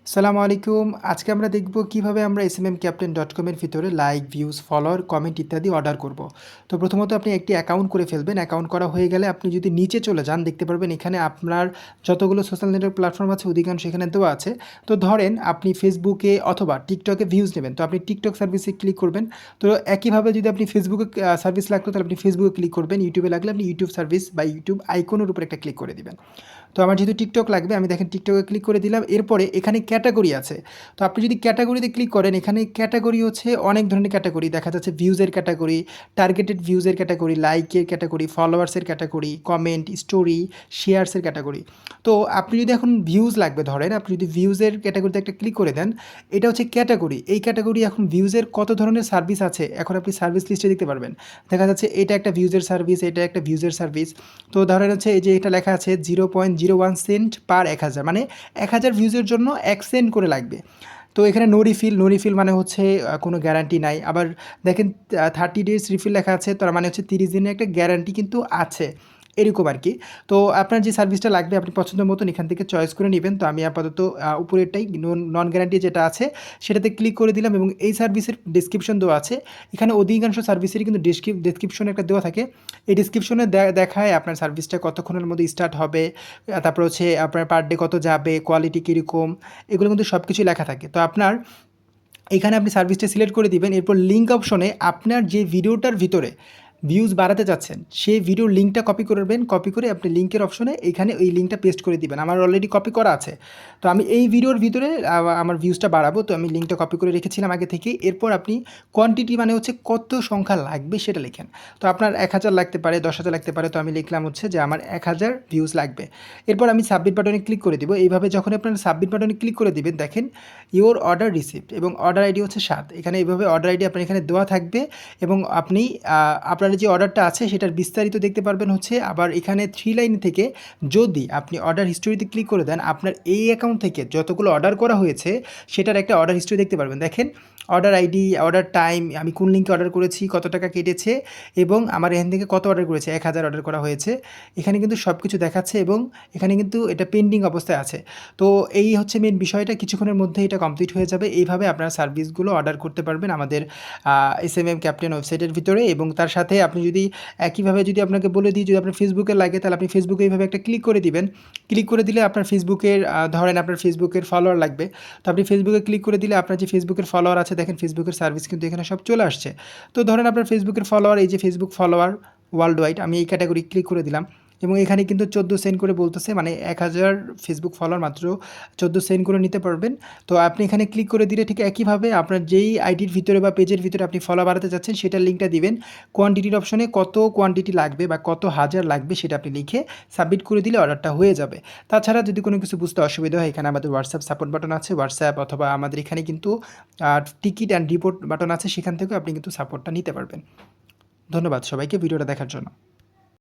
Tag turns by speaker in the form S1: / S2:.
S1: সালামু আলাইকুম। আজকে আমরা দেখব কিভাবে আমরা smmcaptain.com এর ভিতরে লাইক, ভিউজ, ফলোয়ার, কমেন্ট ইত্যাদি অর্ডার করব। তো প্রথমত আপনি একটি অ্যাকাউন্ট করে ফেলবেন। অ্যাকাউন্ট করা হয়ে গেলে আপনি যদি নিচে চলে যান দেখতে পারবেন এখানে আপনার যতগুলো সোশ্যাল নেটওয়ার্ক প্ল্যাটফর্ম আছে অধিকাংশ এখানে দেওয়া আছে। তো ধরেন আপনি ফেসবুকে অথবা টিকটকে ভিউজ নেবেন। তো আপনি টিকটক সার্ভিসে ক্লিক করবেন। তো একইভাবে যদি আপনি ফেসবুকে সার্ভিস লাগতো তাহলে আপনি ফেসবুকে ক্লিক করবেন। ইউটিউবে লাগলে আপনি ইউটিউব সার্ভিস বা ইউটিউব আইকনের উপর একটা ক্লিক করে দিবেন। তো আমার যেহেতু টিকটক লাগবে আমি দেখেন টিকটকে ক্লিক করে দিলাম। এরপরে এখানে ক্যাটাগরি আছে। তো আপনি যদি ক্যাটাগরিতে ক্লিক করেন এখানে ক্যাটাগরি হচ্ছে অনেক ধরনের ক্যাটাগরি দেখা যাচ্ছে ভিউজের ক্যাটাগরি, টার্গেটেড ভিউজের ক্যাটাগরি, লাইকের ক্যাটাগরি, ফলোয়ার্সের ক্যাটাগরি, কমেন্ট, স্টোরি, শেয়ার্সের ক্যাটাগরি। তো আপনি যদি এখন ভিউজ লাগবে ধরেন আপনি যদি ভিউজের ক্যাটাগরিতে একটা ক্লিক করে দেন, এটা হচ্ছে ক্যাটাগরি। এই ক্যাটাগরি এখন ভিউজের কত ধরনের সার্ভিস আছে এখন আপনি সার্ভিস লিস্টে দেখতে পারবেন। দেখা যাচ্ছে এটা একটা ভিউজের সার্ভিস, এটা একটা ভিউজের সার্ভিস। তো ধরেন হচ্ছে এই যে এটা লেখা আছে 0.01 সেন্ট পার 1000, মানে 1000 ভিউজের জন্য 1 সেন্ট করে লাগবে। তো এখানে নো রিফিল মানে হচ্ছে কোনো গ্যারান্টি নাই। আবার দেখেন 30 ডেজ রিফিল লেখা আছে, তার মানে হচ্ছে 30 দিনের একটা গ্যারান্টি কিন্তু আছে, এরকম আর কি। তো আপনার যে সার্ভিসটা লাগবে আপনি পছন্দ মতন এখান থেকে চয়েস করে নেবেন। তো আমি আপাতত উপরেরটাই নন গ্যারান্টি যেটা আছে সেটাতে ক্লিক করে দিলাম এবং এই সার্ভিসের ডেসক্রিপশন দেওয়া আছে। এখানে অধিকাংশ সার্ভিসেরই কিন্তু ডেসক্রিপশন একটা দেওয়া থাকে। এই ডেসক্রিপশনে দেখায় আপনার সার্ভিসটা কতক্ষণের মধ্যে স্টার্ট হবে, তারপর হচ্ছে আপনার পার ডে কত যাবে, কোয়ালিটি কীরকম, এগুলো কিন্তু সব কিছুই লেখা থাকে। তো আপনার এখানে আপনি সার্ভিসটা সিলেক্ট করে দিবেন। এরপর লিঙ্ক অপশনে আপনার যে ভিডিওটার ভিতরে ভিউজ বাড়াতে চাচ্ছেন সেই ভিডিওর লিঙ্কটা কপি করবেন। কপি করে আপনি লিঙ্কের অপশনে এখানে ওই লিঙ্কটা পেস্ট করে দিবেন। আমার অলরেডি কপি করা আছে। তো আমি এই ভিডিওর ভিতরে আমার ভিউজটা বাড়াবো, তো আমি লিঙ্কটা কপি করে রেখেছিলাম আগে থেকেই। এরপর আপনি কোয়ান্টিটি মানে হচ্ছে কত সংখ্যা লাগবে সেটা লিখেন। তো আপনার 1000 লাগতে পারে, 10,000 লাগতে পারে। তো আমি লিখলাম হচ্ছে যে আমার 1000 ভিউজ লাগবে। এরপর আমি সাবমিট বাটনে ক্লিক করে দিব। এইভাবে যখন আপনার সাবমিট বাটনে ক্লিক করে দিবেন দেখেন ইওর অর্ডার রিসিভড এবং অর্ডার আইডি হচ্ছে 7। এখানে এইভাবে অর্ডার আইডি আপনার এখানে দেওয়া থাকবে এবং আপনি আপনার যে অর্ডারটা আছে সেটার বিস্তারিত দেখতে পারবেন হচ্ছে। আবার এখানে 3 লাইন থেকে যদি আপনি অর্ডার হিস্টোরিতে ক্লিক করে দেন আপনার এই অ্যাকাউন্ট থেকে যতগুলো অর্ডার করা হয়েছে সেটার একটা অর্ডার হিস্টোরি দেখতে পারবেন। দেখেন অর্ডার আইডি, অর্ডার টাইম, আমি কোন লিঙ্কে অর্ডার করেছি, কত টাকা কেটেছে এবং আমার এখান থেকে কত অর্ডার করেছে, 1000 অর্ডার করা হয়েছে। এখানে কিন্তু সব কিছু দেখাচ্ছে এবং এখানে কিন্তু এটা পেন্ডিং অবস্থায় আছে। তো এই হচ্ছে মেন বিষয়টা, কিছুক্ষণের মধ্যে এটা কমপ্লিট হয়ে যাবে। এইভাবে আপনারা সার্ভিসগুলো অর্ডার করতে পারবেন আমাদের এসএমএম ক্যাপ্টেন ওয়েবসাইটের ভিতরে। এবং তার সাথে আপনি যদি একইভাবে যদি আপনাকে বলে দিই যদি আপনার ফেসবুকে লাগে তাহলে আপনি ফেসবুকে এইভাবে একটা ক্লিক করে দিবেন। ক্লিক করে দিলে আপনার ফেসবুকের ধরেন আপনার ফেসবুকের ফলোয়ার লাগবে। তো আপনি ফেসবুকে ক্লিক করে দিলে আপনার যে ফেসবুকের ফলোয়ার আছে দেখেন ফেসবুকের সার্ভিস কিন্তু এখানে সব চলে আসছে। তো ধরেন আপনার ফেসবুকের ফলোয়ার, এই যে ফেসবুক ফলোয়ার ওয়ার্ল্ড ওয়াইড, আমি এই ক্যাটাগরি ক্লিক করে দিলাম এবং এখানে কিন্তু 14 সেন্ট করে বলতেছে, মানে 1000 ফেসবুক ফলোয়ার মাত্র 14 সেন্ট করে নিতে পারবেন। তো আপনি এখানে ক্লিক করে দিলে ঠিক একইভাবে আপনার যেই আইডির ভিতরে বা পেজের ভিতরে আপনি ফলো বাড়াতে চাচ্ছেন সেটার লিঙ্কটা দিবেন। কোয়ান্টিটির অপশনে কত কোয়ান্টিটি লাগবে বা কত হাজার লাগবে সেটা আপনি লিখে সাবমিট করে দিলে অর্ডারটা হয়ে যাবে। তাছাড়া যদি কোনো কিছু বুঝতে অসুবিধা হয় এখানে আমাদের হোয়াটসঅ্যাপ সাপোর্ট বাটন আছে, হোয়াটসঅ্যাপ অথবা আমাদের এখানে কিন্তু টিকিট অ্যান্ড রিপোর্ট বাটন আছে, সেখান থেকেও আপনি কিন্তু সাপোর্টটা নিতে পারবেন। ধন্যবাদ সবাইকে ভিডিওটা দেখার জন্য।